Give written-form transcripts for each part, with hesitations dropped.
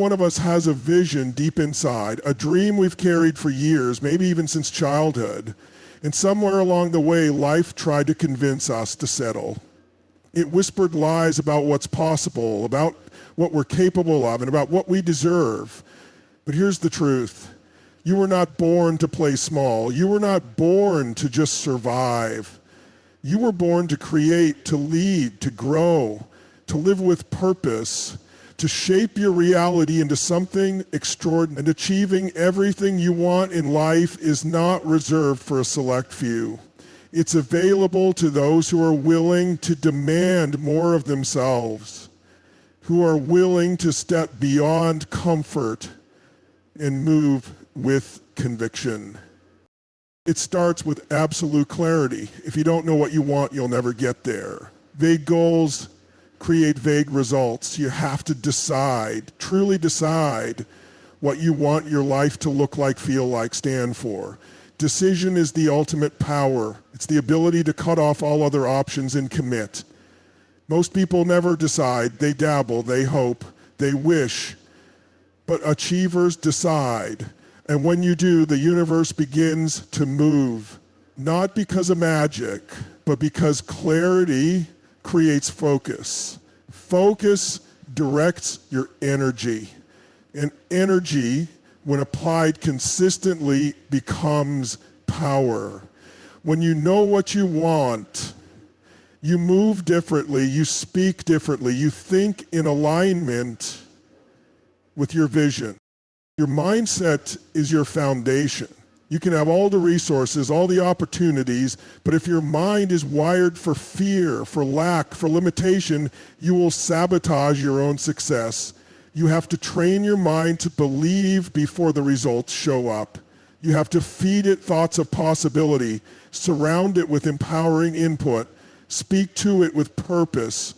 one of us has a vision deep inside, a dream we've carried for years, maybe even since childhood. And somewhere along the way, life tried to convince us to settle. It whispered lies about what's possible, about what we're capable of, and about what we deserve. But here's the truth. You were not born to play small. You were not born to just survive. You were born to create, to lead, to grow, to live with purpose, to shape your reality into something extraordinary. And achieving everything you want in life is not reserved for a select few. It's available to those who are willing to demand more of themselves, who are willing to step beyond comfort and move with conviction. It starts with absolute clarity. If you don't know what you want, you'll never get there. Vague goals create vague results. You have to decide, truly decide what you want your life to look like, feel like, stand for. Decision is the ultimate power. It's the ability to cut off all other options and commit. Most people never decide. They dabble, they hope, they wish. But achievers decide. And when you do, the universe begins to move, not because of magic, but because clarity creates focus. Focus directs your energy. And energy, when applied consistently, becomes power. When you know what you want, you move differently, you speak differently, you think in alignment with your vision. Your mindset is your foundation. You can have all the resources, all the opportunities, but if your mind is wired for fear, for lack, for limitation, you will sabotage your own success. You have to train your mind to believe before the results show up. You have to feed it thoughts of possibility, surround it with empowering input, speak to it with purpose.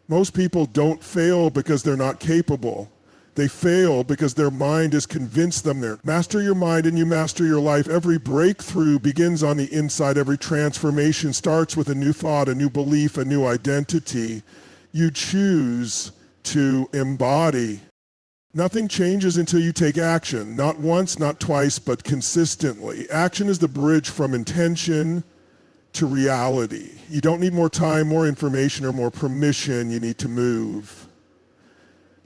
Most people don't fail because they're not capable. They fail because their mind has convinced them they're. Master your mind and you master your life. Every breakthrough begins on the inside. Every transformation starts with a new thought, a new belief, a new identity. You choose to embody. Nothing changes until you take action. Not once, not twice, but consistently. Action is the bridge from intention to reality. You don't need more time, more information, or more permission. You need to move.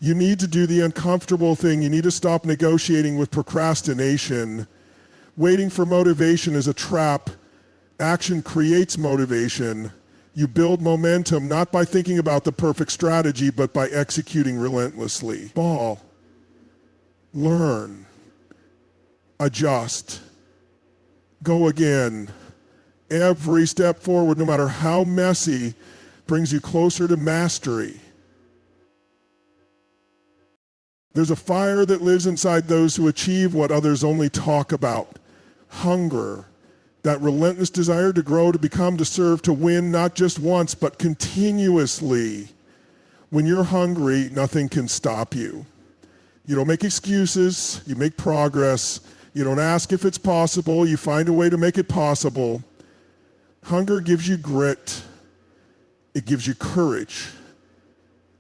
You need to do the uncomfortable thing. You need to stop negotiating with procrastination. Waiting for motivation is a trap. Action creates motivation. You build momentum not by thinking about the perfect strategy, but by executing relentlessly. Ball. Learn. Adjust. Go again. Every step forward, no matter how messy, brings you closer to mastery. There's a fire that lives inside those who achieve what others only talk about. Hunger, that relentless desire to grow, to become, to serve, to win, not just once, but continuously. When you're hungry, nothing can stop you. You don't make excuses, you make progress. You don't ask if it's possible, you find a way to make it possible. Hunger gives you grit. It gives you courage.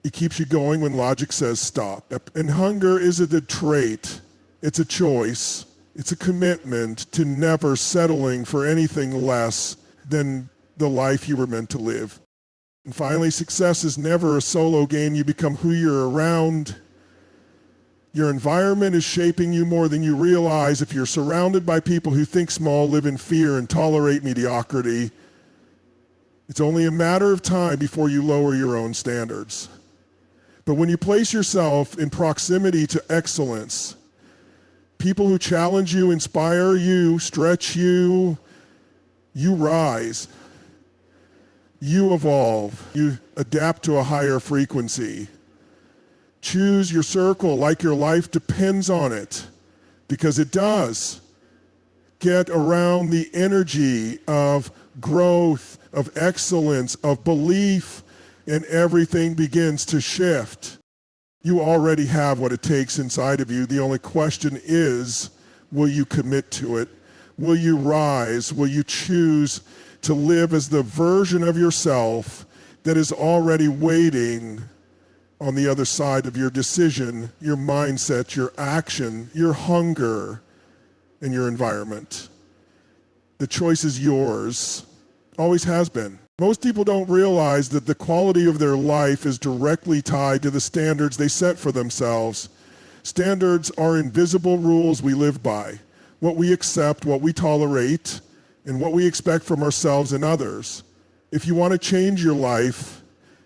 It keeps you going when logic says stop. And hunger isn't a trait, it's a choice. It's a commitment to never settling for anything less than the life you were meant to live. And finally, success is never a solo game. You become who you're around. Your environment is shaping you more than you realize. If you're surrounded by people who think small, live in fear, and tolerate mediocrity, it's only a matter of time before you lower your own standards. But when you place yourself in proximity to excellence, people who challenge you, inspire you, stretch you, you rise. You evolve. You adapt to a higher frequency. Choose your circle like your life depends on it, because it does. Get around the energy of growth, of excellence, of belief, and everything begins to shift. You already have what it takes inside of you. The only question is, will you commit to it? Will you rise? Will you choose to live as the version of yourself that is already waiting on the other side of your decision, your mindset, your action, your hunger, and your environment. The choice is yours. Always has been. Most people don't realize that the quality of their life is directly tied to the standards they set for themselves. Standards are invisible rules we live by. What we accept, what we tolerate, and what we expect from ourselves and others. If you want to change your life,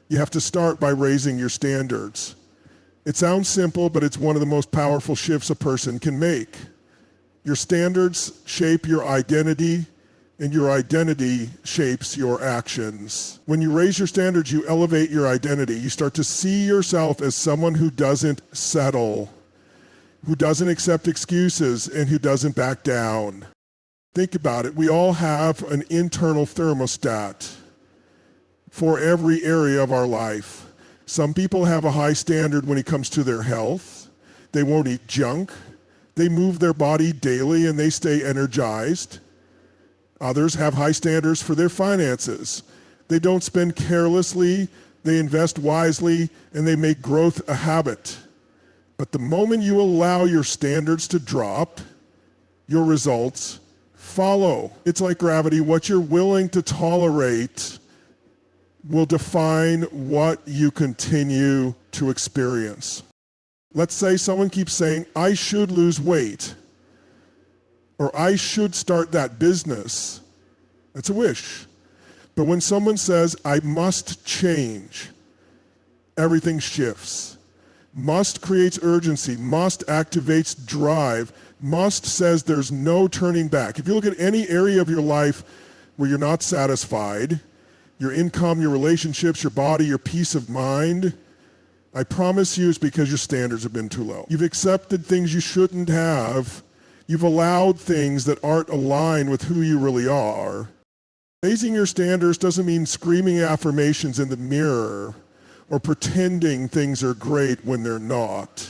you have to start by raising your standards. It sounds simple, but it's one of the most powerful shifts a person can make. Your standards shape your identity, and your identity shapes your actions. When you raise your standards, you elevate your identity. You start to see yourself as someone who doesn't settle, who doesn't accept excuses, and who doesn't back down. Think about it. We all have an internal thermostat for every area of our life. Some people have a high standard when it comes to their health. They won't eat junk. They move their body daily and they stay energized. Others have high standards for their finances. They don't spend carelessly, they invest wisely, and they make growth a habit. But the moment you allow your standards to drop, your results follow. It's like gravity. What you're willing to tolerate will define what you continue to experience. Let's say someone keeps saying, I should lose weight, or I should start that business. That's a wish. But when someone says, I must change, everything shifts. Must creates urgency. Must activates drive. Must says there's no turning back. If you look at any area of your life where you're not satisfied, your income, your relationships, your body, your peace of mind, I promise you it's because your standards have been too low. You've accepted things you shouldn't have. You've allowed things that aren't aligned with who you really are. Raising your standards doesn't mean screaming affirmations in the mirror or pretending things are great when they're not.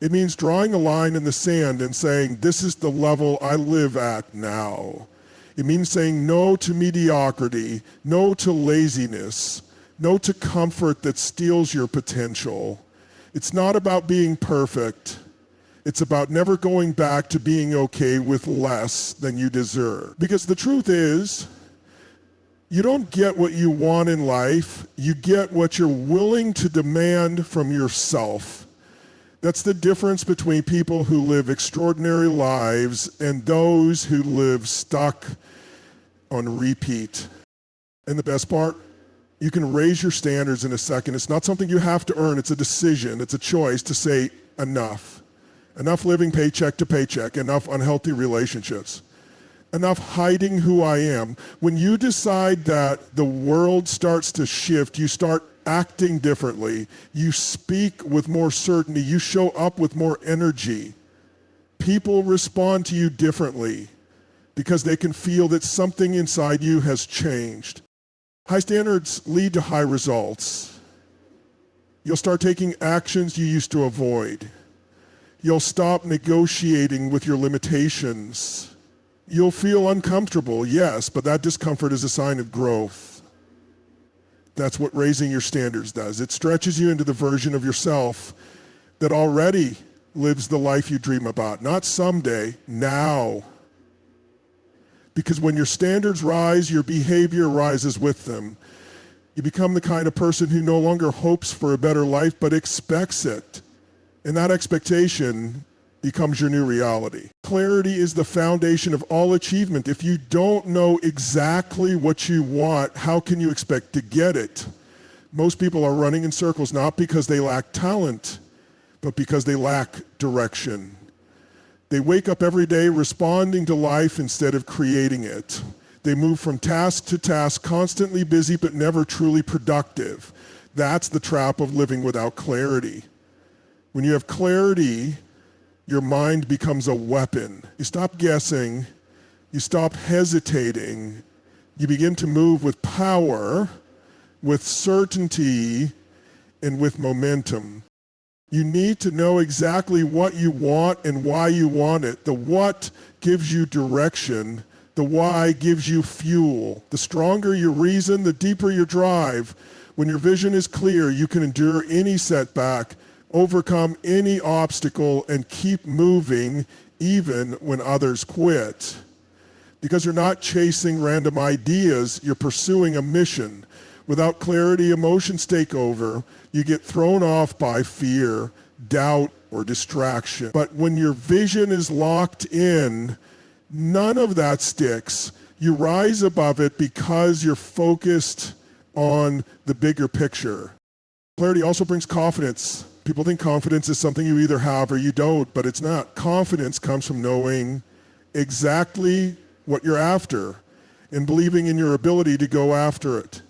It means drawing a line in the sand and saying, this is the level I live at now. It means saying no to mediocrity, no to laziness, no to comfort that steals your potential. It's not about being perfect. It's about never going back to being okay with less than you deserve. Because the truth is, you don't get what you want in life, you get what you're willing to demand from yourself. That's the difference between people who live extraordinary lives and those who live stuck on repeat. And the best part, you can raise your standards in a second. It's not something you have to earn, it's a decision, it's a choice to say enough. Enough living paycheck to paycheck, enough unhealthy relationships, enough hiding who I am. When you decide that the world starts to shift, you start acting differently, you speak with more certainty, you show up with more energy. People respond to you differently because they can feel that something inside you has changed. High standards lead to high results. You'll start taking actions you used to avoid. You'll stop negotiating with your limitations. You'll feel uncomfortable, yes, but that discomfort is a sign of growth. That's what raising your standards does. It stretches you into the version of yourself that already lives the life you dream about. Not someday, now. Because when your standards rise, your behavior rises with them. You become the kind of person who no longer hopes for a better life, but expects it. And that expectation becomes your new reality. Clarity is the foundation of all achievement. If you don't know exactly what you want, how can you expect to get it? Most people are running in circles not because they lack talent, but because they lack direction. They wake up every day responding to life instead of creating it. They move from task to task, constantly busy but never truly productive. That's the trap of living without clarity. When you have clarity, your mind becomes a weapon. You stop guessing, you stop hesitating, you begin to move with power, with certainty, and with momentum. You need to know exactly what you want and why you want it. The what gives you direction, the why gives you fuel. The stronger your reason, the deeper your drive. When your vision is clear, you can endure any setback, overcome any obstacle, and keep moving even when others quit. Because you're not chasing random ideas, you're pursuing a mission. Without clarity, emotions take over. You get thrown off by fear, doubt, or distraction. But when your vision is locked in, none of that sticks. You rise above it because you're focused on the bigger picture. Clarity also brings confidence. People think confidence is something you either have or you don't, but it's not. Confidence comes from knowing exactly what you're after and believing in your ability to go after it.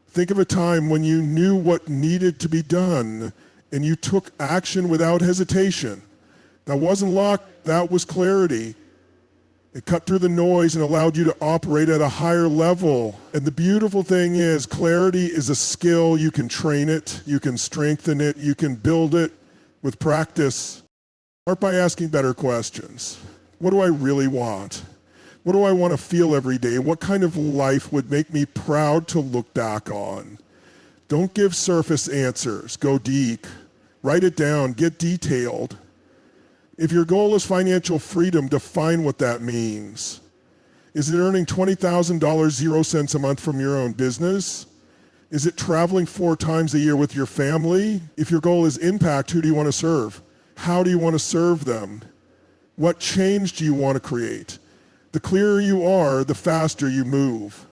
Think of a time when you knew what needed to be done and you took action without hesitation. That wasn't luck, that was clarity. It cut through the noise and allowed you to operate at a higher level. And the beautiful thing is, clarity is a skill. You can train it, you can strengthen it, you can build it with practice. Start by asking better questions. What do I really want? What do I want to feel every day? What kind of life would make me proud to look back on? Don't give surface answers. Go deep. Write it down. Get detailed. If your goal is financial freedom, define what that means. Is it earning $20,000, 0 cents a month from your own business? Is it traveling 4 times a year with your family? If your goal is impact, who do you want to serve? How do you want to serve them? What change do you want to create? The clearer you are, the faster you move.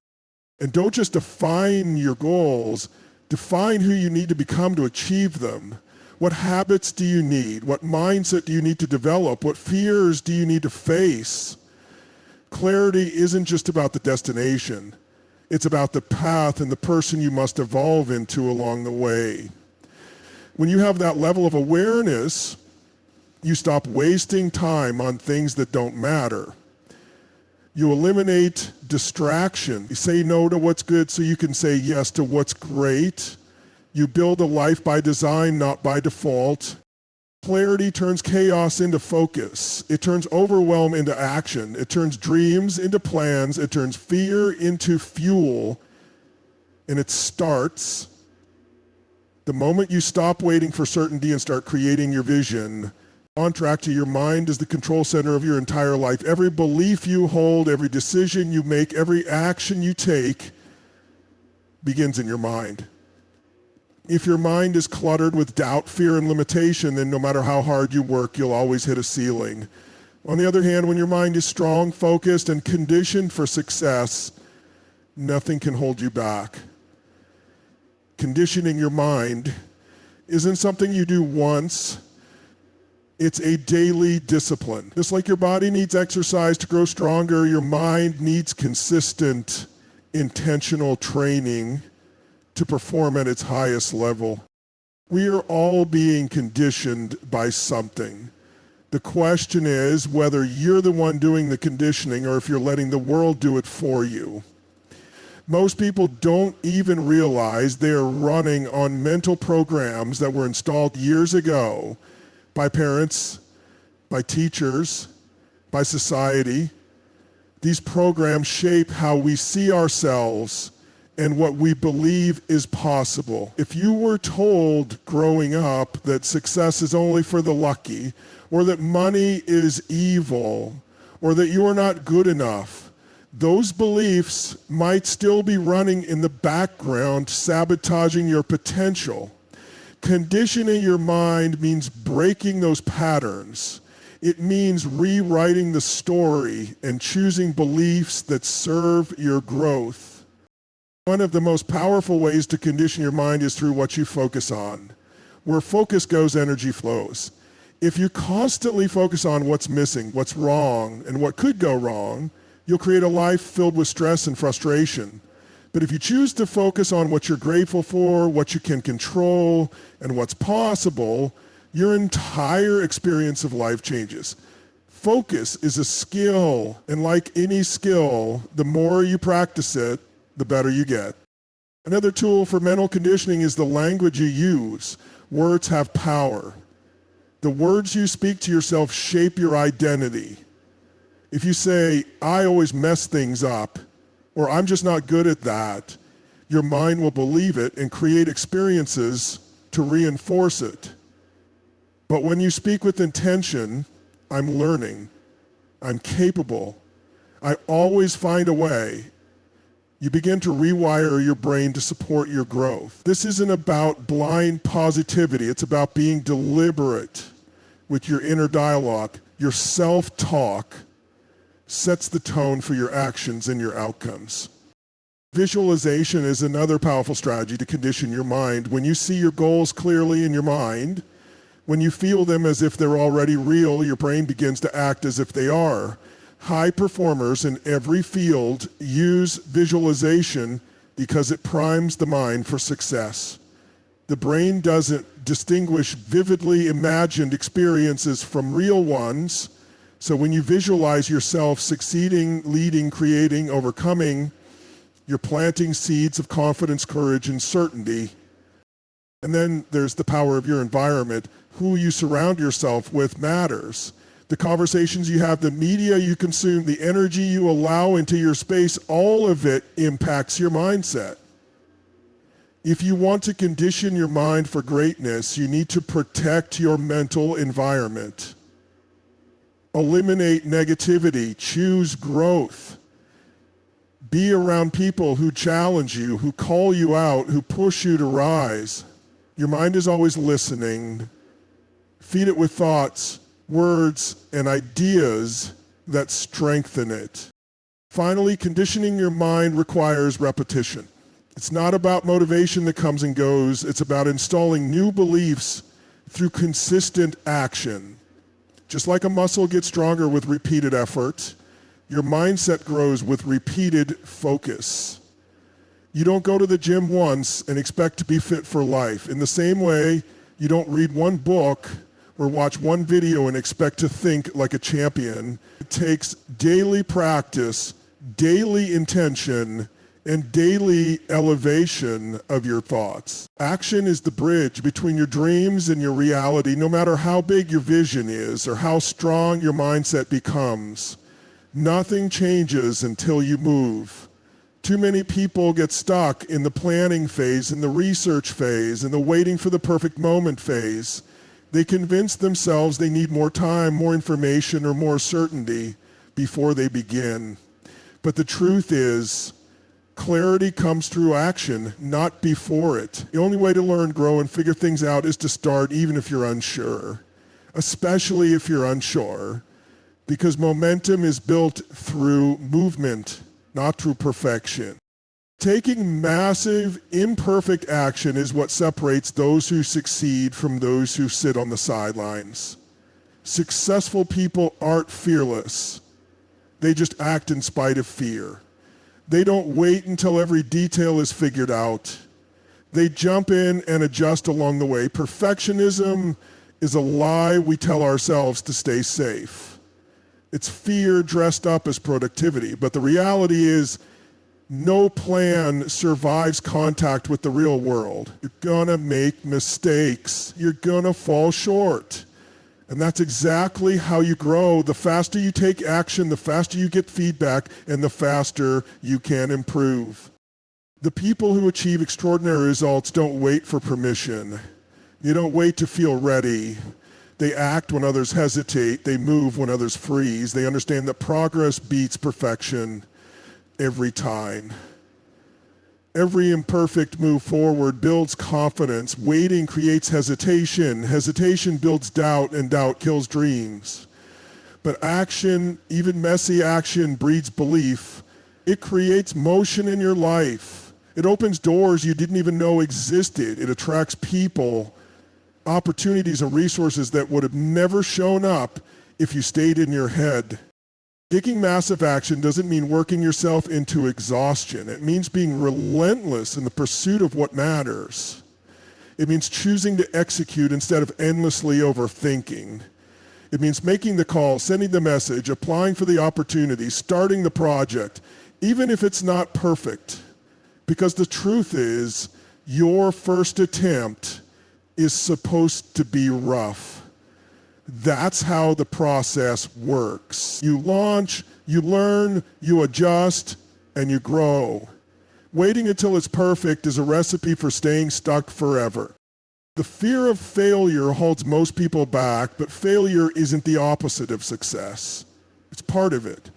And don't just define your goals, define who you need to become to achieve them. What habits do you need? What mindset do you need to develop? What fears do you need to face? Clarity isn't just about the destination. It's about the path and the person you must evolve into along the way. When you have that level of awareness, you stop wasting time on things that don't matter. You eliminate distraction. You say no to what's good so you can say yes to what's great. You build a life by design, not by default. Clarity turns chaos into focus. It turns overwhelm into action. It turns dreams into plans. It turns fear into fuel. And it starts the moment you stop waiting for certainty and start creating your vision. On track to your mind is the control center of your entire life. Every belief you hold, every decision you make, every action you take begins in your mind. If your mind is cluttered with doubt, fear, and limitation, then no matter how hard you work, you'll always hit a ceiling. On the other hand, when your mind is strong, focused, and conditioned for success, nothing can hold you back. Conditioning your mind isn't something you do once. It's a daily discipline. Just like your body needs exercise to grow stronger, your mind needs consistent, intentional training to perform at its highest level. We are all being conditioned by something. The question is whether you're the one doing the conditioning or if you're letting the world do it for you. Most people don't even realize they're running on mental programs that were installed years ago by parents, by teachers, by society. These programs shape how we see ourselves and what we believe is possible. If you were told growing up that success is only for the lucky, or that money is evil, or that you are not good enough, those beliefs might still be running in the background, sabotaging your potential. Conditioning your mind means breaking those patterns. It means rewriting the story and choosing beliefs that serve your growth. One of the most powerful ways to condition your mind is through what you focus on. Where focus goes, energy flows. If you constantly focus on what's missing, what's wrong, and what could go wrong, you'll create a life filled with stress and frustration. But if you choose to focus on what you're grateful for, what you can control, and what's possible, your entire experience of life changes. Focus is a skill, and like any skill, the more you practice it, the better you get. Another tool for mental conditioning is the language you use. Words have power. The words you speak to yourself shape your identity. If you say, I always mess things up, or I'm just not good at that, Your mind will believe it and create experiences to reinforce it. But when you speak with intention, I'm learning, I'm capable, I always find a way, you begin to rewire your brain to support your growth. This isn't about blind positivity. It's about being deliberate with your inner dialogue. Your self-talk sets the tone for your actions and your outcomes. Visualization is another powerful strategy to condition your mind. When you see your goals clearly in your mind, when you feel them as if they're already real, your brain begins to act as if they are. High performers in every field use visualization because it primes the mind for success. The brain doesn't distinguish vividly imagined experiences from real ones. So when you visualize yourself succeeding, leading, creating, overcoming, you're planting seeds of confidence, courage, and certainty. And then there's the power of your environment. Who you surround yourself with matters. The conversations you have, the media you consume, the energy you allow into your space, all of it impacts your mindset. If you want to condition your mind for greatness, you need to protect your mental environment. Eliminate negativity, choose growth. Be around people who challenge you, who call you out, who push you to rise. Your mind is always listening. Feed it with thoughts, words, and ideas that strengthen it. Finally, conditioning your mind requires repetition. It's not about motivation that comes and goes. It's about installing new beliefs through consistent action. Just like a muscle gets stronger with repeated effort, your mindset grows with repeated focus. You don't go to the gym once and expect to be fit for life. In the same way, you don't read one book or watch one video and expect to think like a champion. It takes daily practice, daily intention, and daily elevation of your thoughts. Action is the bridge between your dreams and your reality, no matter how big your vision is or how strong your mindset becomes. Nothing changes until you move. Too many people get stuck in the planning phase, in the research phase, in the waiting for the perfect moment phase. They convince themselves they need more time, more information, or more certainty before they begin. But the truth is, clarity comes through action, not before it. The only way to learn, grow, and figure things out is to start even if you're unsure, especially if you're unsure, because momentum is built through movement, not through perfection. Taking massive, imperfect action is what separates those who succeed from those who sit on the sidelines. Successful people aren't fearless. They just act in spite of fear. They don't wait until every detail is figured out. They jump in and adjust along the way. Perfectionism is a lie we tell ourselves to stay safe. It's fear dressed up as productivity, but the reality is no plan survives contact with the real world. You're gonna make mistakes. You're gonna fall short. And that's exactly how you grow. The faster you take action, the faster you get feedback, and the faster you can improve. The people who achieve extraordinary results don't wait for permission. You don't wait to feel ready. They act when others hesitate. They move when others freeze. They understand that progress beats perfection every time. Every imperfect move forward builds confidence. Waiting creates hesitation. Hesitation builds doubt, and doubt kills dreams. But action, even messy action, breeds belief. It creates motion in your life. It opens doors you didn't even know existed. It attracts people, opportunities, and resources that would have never shown up if you stayed in your head. Taking massive action doesn't mean working yourself into exhaustion. It means being relentless in the pursuit of what matters. It means choosing to execute instead of endlessly overthinking. It means making the call, sending the message, applying for the opportunity, starting the project, even if it's not perfect. Because the truth is, your first attempt is supposed to be rough. That's how the process works. You launch, you learn, you adjust, and you grow. Waiting until it's perfect is a recipe for staying stuck forever. The fear of failure holds most people back, but failure isn't the opposite of success. It's part of it.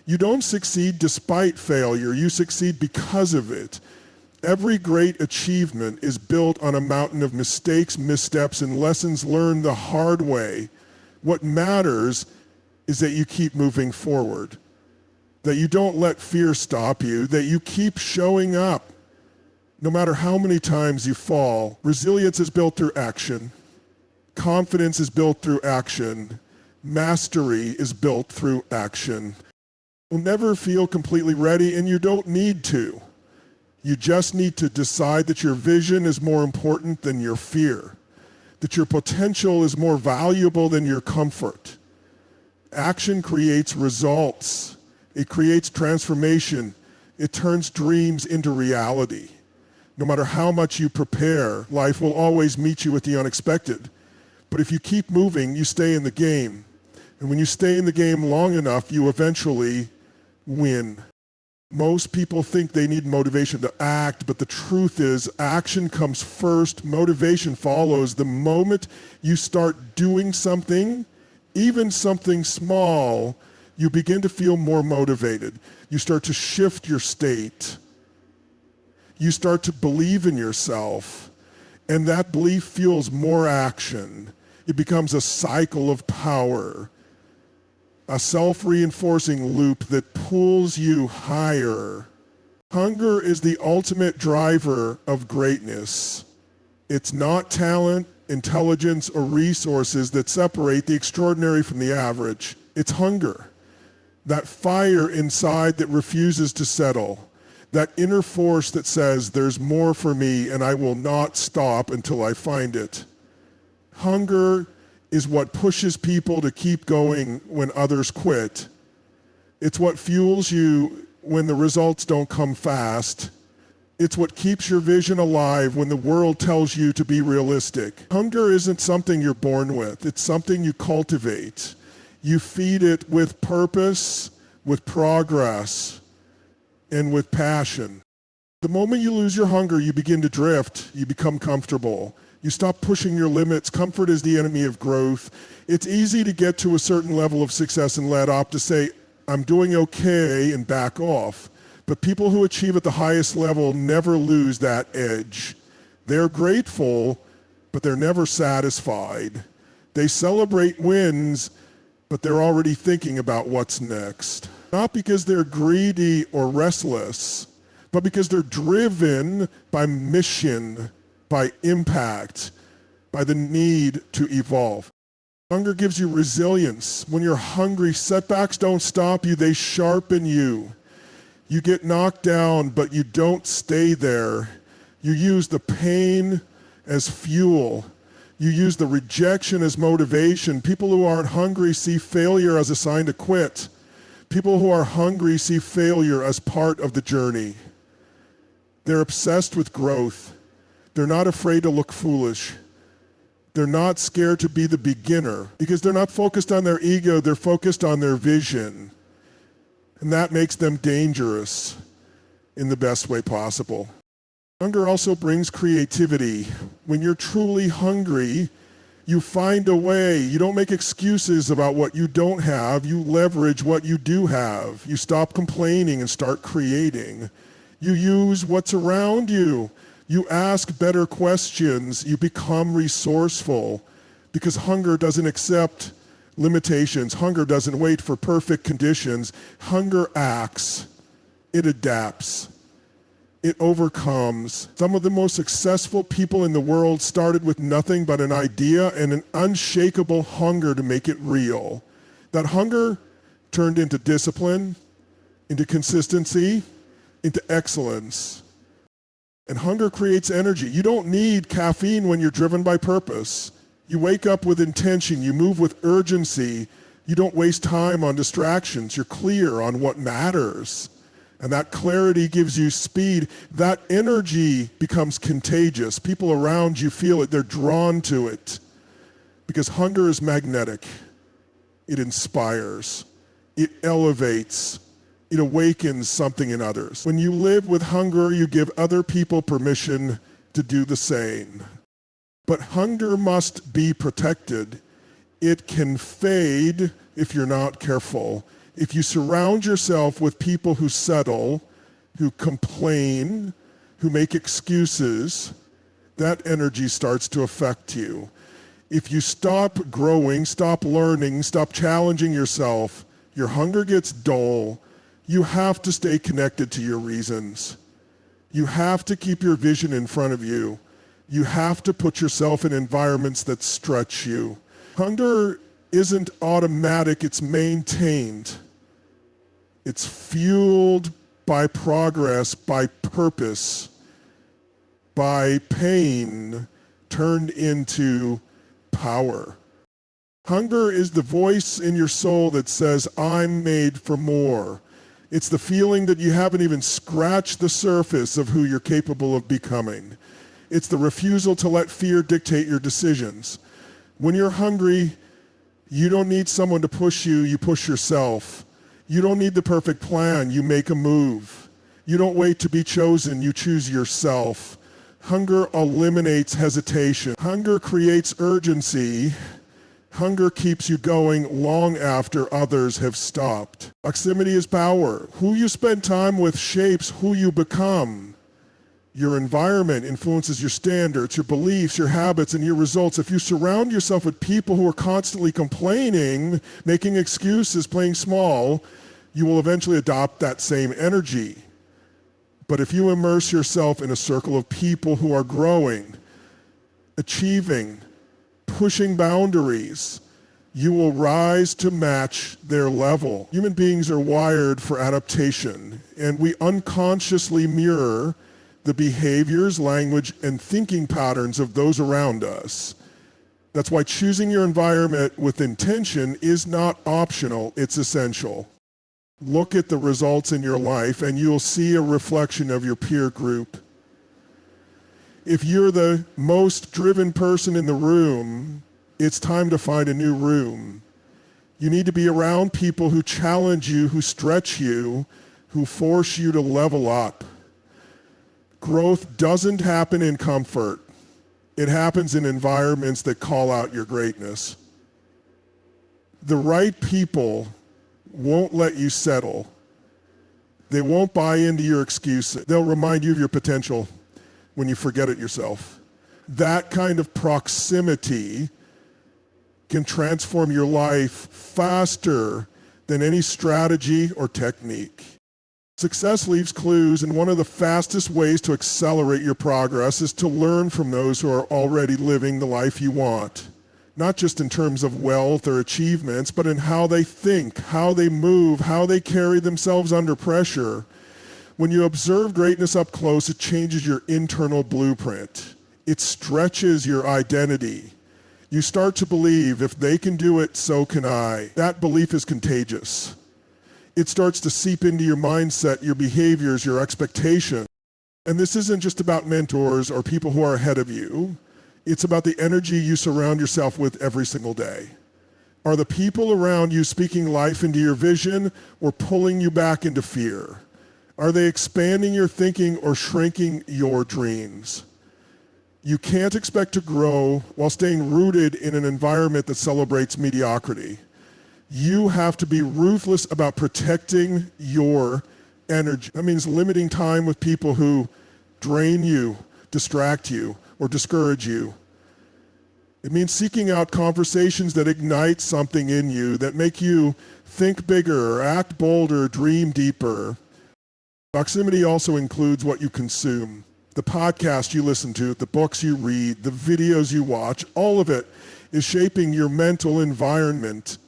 You don't succeed despite failure, you succeed because of it. Every great achievement is built on a mountain of mistakes, missteps, and lessons learned the hard way. What matters is that you keep moving forward, that you don't let fear stop you, that you keep showing up. No matter how many times you fall, resilience is built through action. Confidence is built through action. Mastery is built through action. You'll never feel completely ready, and you don't need to. You just need to decide that your vision is more important than your fear, that your potential is more valuable than your comfort. Action creates results. It creates transformation. It turns dreams into reality. No matter how much you prepare, life will always meet you with the unexpected. But if you keep moving, you stay in the game. And when you stay in the game long enough, you eventually win. Most people think they need motivation to act, but the truth is action comes first, motivation follows. The moment you start doing something, even something small, you begin to feel more motivated. You start to shift your state. You start to believe in yourself, and that belief fuels more action. It becomes a cycle of power, a self-reinforcing loop that pulls you higher. Hunger is the ultimate driver of greatness. It's not talent, intelligence, or resources that separate the extraordinary from the average. It's hunger, that fire inside that refuses to settle. That inner force that says, there's more for me and I will not stop until I find it. Hunger is what pushes people to keep going when others quit. It's what fuels you when the results don't come fast. It's what keeps your vision alive when the world tells you to be realistic. Hunger isn't something you're born with. It's something you cultivate. You feed it with purpose, with progress, and with passion. The moment you lose your hunger, you begin to drift. You become comfortable. You stop pushing your limits. Comfort is the enemy of growth. It's easy to get to a certain level of success and let up, to say, I'm doing okay, and back off. But people who achieve at the highest level never lose that edge. They're grateful, but they're never satisfied. They celebrate wins, but they're already thinking about what's next. Not because they're greedy or restless, but because they're driven by mission, by impact, by the need to evolve. Hunger gives you resilience. When you're hungry, setbacks don't stop you, they sharpen you. You get knocked down, but you don't stay there. You use the pain as fuel. You use the rejection as motivation. People who aren't hungry see failure as a sign to quit. People who are hungry see failure as part of the journey. They're obsessed with growth. They're not afraid to look foolish. They're not scared to be the beginner because they're not focused on their ego, they're focused on their vision. And that makes them dangerous in the best way possible. Hunger also brings creativity. When you're truly hungry, you find a way. You don't make excuses about what you don't have. You leverage what you do have. You stop complaining and start creating. You use what's around you. You ask better questions. You become resourceful because hunger doesn't accept limitations. Hunger doesn't wait for perfect conditions. Hunger acts. It adapts. It overcomes. Some of the most successful people in the world started with nothing but an idea and an unshakable hunger to make it real. That hunger turned into discipline, into consistency, into excellence. And hunger creates energy. You don't need caffeine when you're driven by purpose. You wake up with intention. You move with urgency. You don't waste time on distractions. You're clear on what matters. And that clarity gives you speed. That energy becomes contagious. People around you feel it. They're drawn to it. Because hunger is magnetic. It inspires. It elevates. It awakens something in others. When you live with hunger, you give other people permission to do the same. But hunger must be protected. It can fade if you're not careful. If you surround yourself with people who settle, who complain, who make excuses, that energy starts to affect you. If you stop growing, stop learning, stop challenging yourself, your hunger gets dull. You have to stay connected to your reasons. You have to keep your vision in front of you. You have to put yourself in environments that stretch you. Hunger isn't automatic, it's maintained. It's fueled by progress, by purpose, by pain turned into power. Hunger is the voice in your soul that says, I'm made for more. It's the feeling that you haven't even scratched the surface of who you're capable of becoming. It's the refusal to let fear dictate your decisions. When you're hungry, you don't need someone to push you, you push yourself. You don't need the perfect plan, you make a move. You don't wait to be chosen, you choose yourself. Hunger eliminates hesitation. Hunger creates urgency. Hunger keeps you going long after others have stopped. Proximity is power. Who you spend time with shapes who you become. Your environment influences your standards, your beliefs, your habits, and your results. If you surround yourself with people who are constantly complaining, making excuses, playing small, you will eventually adopt that same energy. But if you immerse yourself in a circle of people who are growing, achieving, pushing boundaries, you will rise to match their level. Human beings are wired for adaptation, and we unconsciously mirror the behaviors, language, and thinking patterns of those around us. That's why choosing your environment with intention is not optional, it's essential. Look at the results in your life and you'll see a reflection of your peer group. If you're the most driven person in the room, it's time to find a new room. You need to be around people who challenge you, who stretch you, who force you to level up. Growth doesn't happen in comfort. It happens in environments that call out your greatness. The right people won't let you settle. They won't buy into your excuses. They'll remind you of your potential when you forget it yourself. That kind of proximity can transform your life faster than any strategy or technique. Success leaves clues, and one of the fastest ways to accelerate your progress is to learn from those who are already living the life you want. Not just in terms of wealth or achievements, but in how they think, how they move, how they carry themselves under pressure. When you observe greatness up close, it changes your internal blueprint. It stretches your identity. You start to believe, if they can do it, so can I. That belief is contagious. It starts to seep into your mindset, your behaviors, your expectations. And this isn't just about mentors or people who are ahead of you. It's about the energy you surround yourself with every single day. Are the people around you speaking life into your vision or pulling you back into fear? Are they expanding your thinking or shrinking your dreams? You can't expect to grow while staying rooted in an environment that celebrates mediocrity. You have to be ruthless about protecting your energy. That means limiting time with people who drain you, distract you, or discourage you. It means seeking out conversations that ignite something in you, that make you think bigger, act bolder, dream deeper. Proximity also includes what you consume. The podcast you listen to, the books you read, the videos you watch, all of it is shaping your mental environment.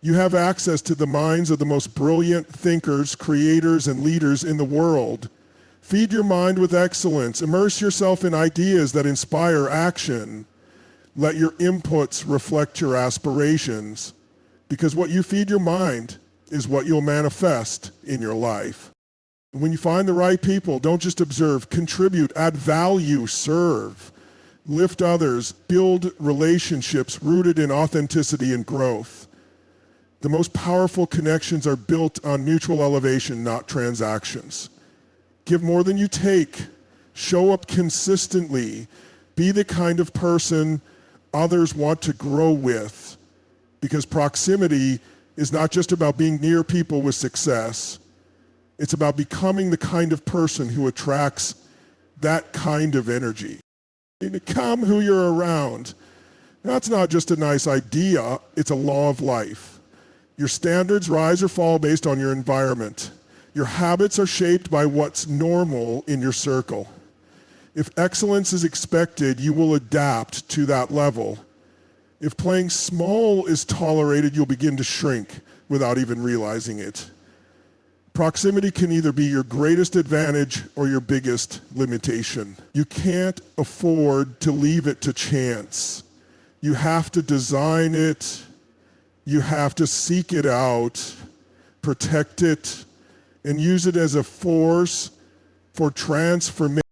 You have access to the minds of the most brilliant thinkers, creators, and leaders in the world. Feed your mind with excellence. Immerse yourself in ideas that inspire action. Let your inputs reflect your aspirations, because what you feed your mind is what you'll manifest in your life. When you find the right people, don't just observe, contribute, add value, serve, lift others, build relationships rooted in authenticity and growth. The most powerful connections are built on mutual elevation, not transactions. Give more than you take. Show up consistently. Be the kind of person others want to grow with. Because proximity is not just about being near people with success. It's about becoming the kind of person who attracts that kind of energy. Become who you're around. That's not just a nice idea, it's a law of life. Your standards rise or fall based on your environment. Your habits are shaped by what's normal in your circle. If excellence is expected, you will adapt to that level. If playing small is tolerated, you'll begin to shrink without even realizing it. Proximity can either be your greatest advantage or your biggest limitation. You can't afford to leave it to chance. You have to design it. You have to seek it out, protect it, and use it as a force for transformation.